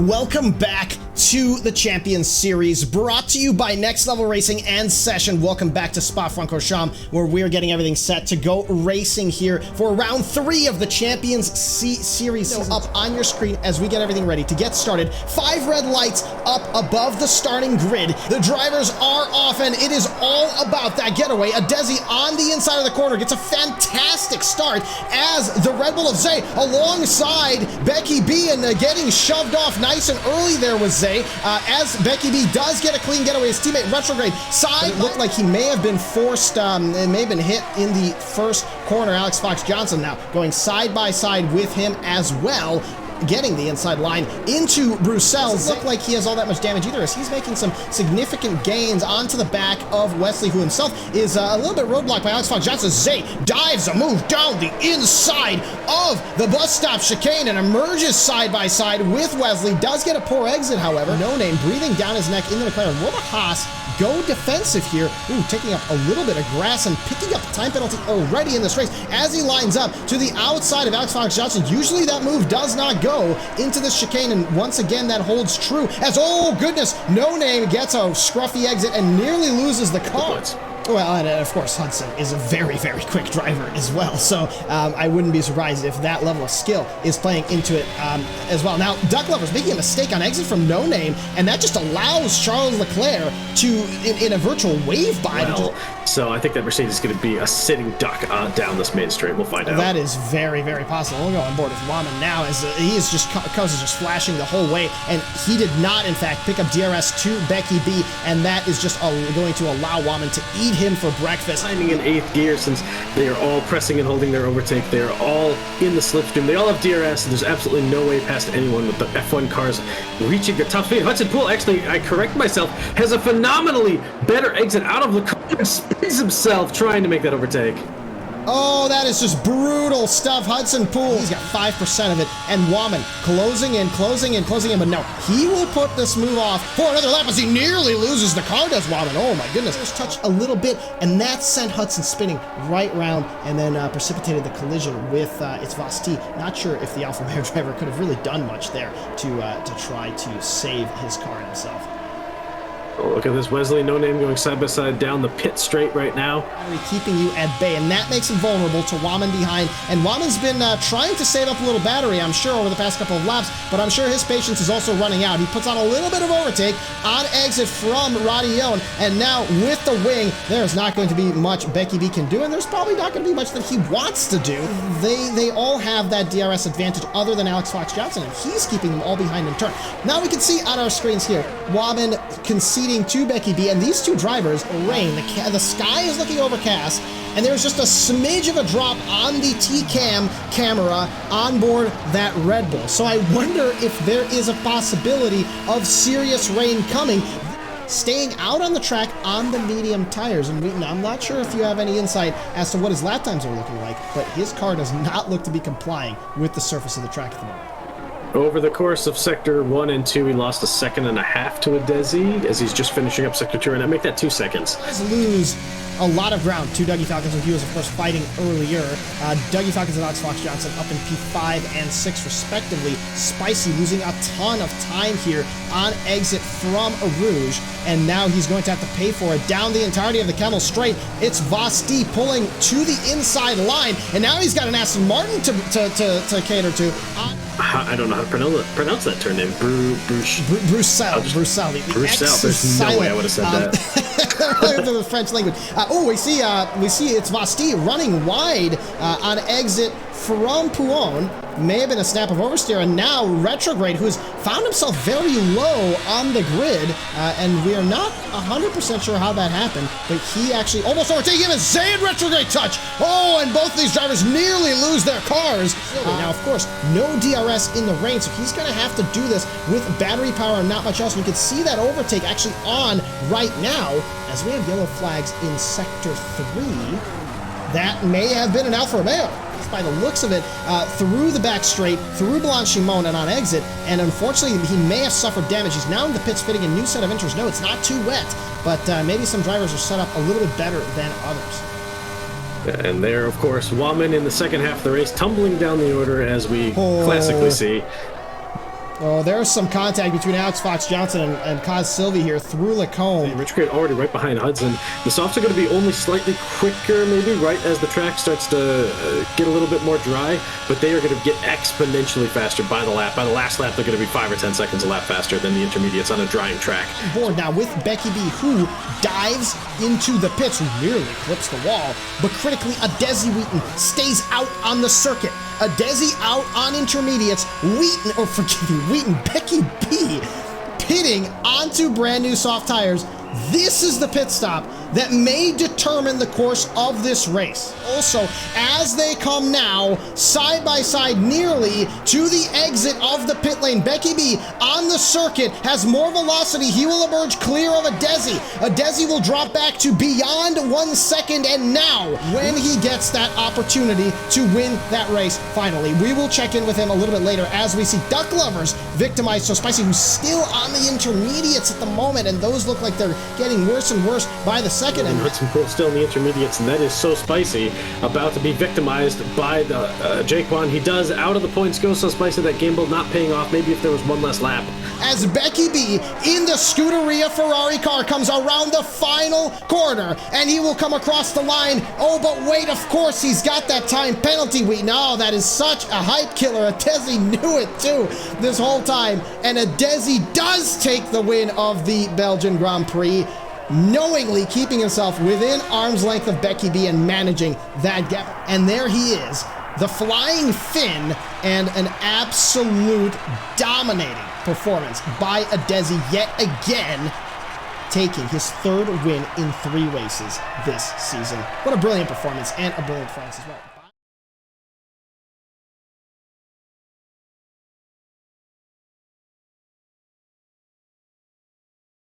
Welcome back to the Champions Series, brought to you by Next Level Racing and Session. Welcome back to Spa-Francorchamps, where we're getting everything set to go racing here for round 3 of the Champions Series. So up on your screen as we get everything ready to get started. 5 red lights up above the starting grid. The drivers are off, and it is all about that getaway. Adezi on the inside of the corner gets a fantastic start as the Red Bull of Zay alongside Beckyb, and getting shoved off nice and early there was Zay. As Beckyb does get a clean getaway, his teammate Retrograde side. It looked like he may have been forced, it may have been hit in the first corner. Alex Fox Johnson now going side by side with him as well, getting the inside line into Bruxelles. Doesn't look like he has all that much damage either, as he's making some significant gains onto the back of Wesley, who himself is a little bit roadblocked by Alex Fox Johnson. Zay dives a move down the inside of the bus stop chicane and emerges side by side with Wesley. Does get a poor exit, however. No Name breathing down his neck into the McLaren. Will the Haas go defensive here? Ooh, taking up a little bit of grass and picking up the time penalty already in this race as he lines up to the outside of Alex Fox Johnson. Usually that move does not go into this chicane, and once again that holds true as, oh goodness, No Name gets a scruffy exit and nearly loses the car. Well, and of course Hudson is a very, very quick driver as well, so I wouldn't be surprised if that level of skill is playing into it as well. Now, Duck Lover's making a mistake on exit from No Name, and that just allows Charles Leclerc to, in a virtual wave by. Well, so I think that Mercedes is going to be a sitting duck down this main straight. We'll find out. That is very, very possible. We'll go on board with Waman now, as he is just, Coz is just flashing the whole way, and he did not, in fact, pick up DRS to Beckyb, and that is just going to allow Waman to eat him for breakfast. Finding in 8th gear, since they are all pressing and holding their overtake. They are all in the slipstream. They all have DRS, and there's absolutely no way past anyone with the F1 cars reaching the top speed. Hudson Poole, actually, I correct myself, has a phenomenally better exit out of the car and spins himself trying to make that overtake. Oh, that is just brutal stuff. Hudson Poole, he's got 5% of it, and Waman closing in, but no, he will put this move off for another lap as he nearly loses the car, does Waman. Oh my goodness. Just touched a little bit, and that sent Hudson spinning right round, and then precipitated the collision with its Vasti. Not sure if the Alfa Romeo driver could have really done much there to try to save his car and himself. Oh, look at this, Wesley, No Name going side by side down the pit straight right now. Keeping you at bay, and that makes him vulnerable to Waman behind. And Waman's been trying to save up a little battery, I'm sure, over the past couple of laps, but I'm sure his patience is also running out. He puts on a little bit of overtake on exit from Rodillon, and now with the wing, there's not going to be much Beckyb can do, and there's probably not going to be much that he wants to do. They all have that DRS advantage other than Alex Fox Johnson, and he's keeping them all behind in turn. Now we can see on our screens here, Waman conceding to Beckyb, and these two drivers, rain, the sky is looking overcast, and there's just a smidge of a drop on the T-Cam camera on board that Red Bull. So I wonder if there is a possibility of serious rain coming. Staying out on the track on the medium tires, and I'm not sure if you have any insight as to what his lap times are looking like, but his car does not look to be complying with the surface of the track at the moment. Over the course of Sector 1 and 2, he lost 1.5 seconds to Adezi as he's just finishing up Sector 2, and that make that 2 seconds. Lose a lot of ground to Dougie Falcons, who he was, of course, fighting earlier. Dougie Falcons and Alex Fox Johnson up in P5 and 6, respectively. Spicy losing a ton of time here on exit from Rouge, and now he's going to have to pay for it down the entirety of the Camel Straight. It's Vasti pulling to the inside line, and now he's got an Aston Martin to cater to. I don't know how to pronounce that turn name. Bruxelles. Bruxelles. There's no way I would have said that. The French language. We see it's Vasti running wide on exit from Pouon. May have been a snap of oversteer, and now Retrograde, who's found himself very low on the grid, and we are not 100% sure how that happened, but he actually almost overtaking him as Zay and Retrograde touch. Oh, and both these drivers nearly lose their cars. Now, of course, no DRS in the rain, so he's going to have to do this with battery power and not much else. We can see that overtake actually on right now, as we have yellow flags in Sector 3. That may have been an Alfa Romeo, by the looks of it, through the back straight, through Blanchimon and on exit, and unfortunately he may have suffered damage. He's now in the pits fitting a new set of inters. No, it's not too wet, but maybe some drivers are set up a little bit better than others. And there, of course, Waman in the second half of the race, tumbling down the order as we classically see. Oh, there's some contact between Alex Fox Johnson and Kaz Sylvie here through Lacombe. Rich Crate already right behind Hudson. The softs are going to be only slightly quicker, maybe, right as the track starts to get a little bit more dry, but they are going to get exponentially faster by the lap. By the last lap, they're going to be 5 or 10 seconds a lap faster than the intermediates on a drying track. Board now with Beckyb, who dives into the pits, who nearly clips the wall, but critically, Adezi Wheaton stays out on the circuit. Adezi out on intermediates. Wheaton, Beckyb pitting onto brand new soft tires. This is the pit stop that may determine the course of this race. Also, as they come now, side by side, nearly to the exit of the pit lane, Beckyb on the circuit has more velocity. He will emerge clear of Adezi. Adezi will drop back to beyond 1 second, and now, when he gets that opportunity to win that race, finally, we will check in with him a little bit later as we see Duck Lovers victimized. So Spicy, who's still on the intermediates at the moment, and those look like they're getting worse and worse by the second. And Hudson Pool still in the intermediates, and that is So Spicy, about to be victimized by the Jaquan. He does, out of the points, go So Spicy. That gamble not paying off, maybe if there was one less lap. As Beckyb in the Scuderia Ferrari car comes around the final corner, and he will come across the line. Oh, but wait, of course, he's got that time penalty. No, that is such a hype killer. Adezi knew it too this whole time, and Adezi does take the win of the Belgian Grand Prix, knowingly keeping himself within arm's length of Beckyb and managing that gap. And there he is, the Flying Finn, and an absolute dominating performance by Adezi yet again, taking his 3rd win in 3 races this season. What a brilliant performance, and a brilliant performance as well.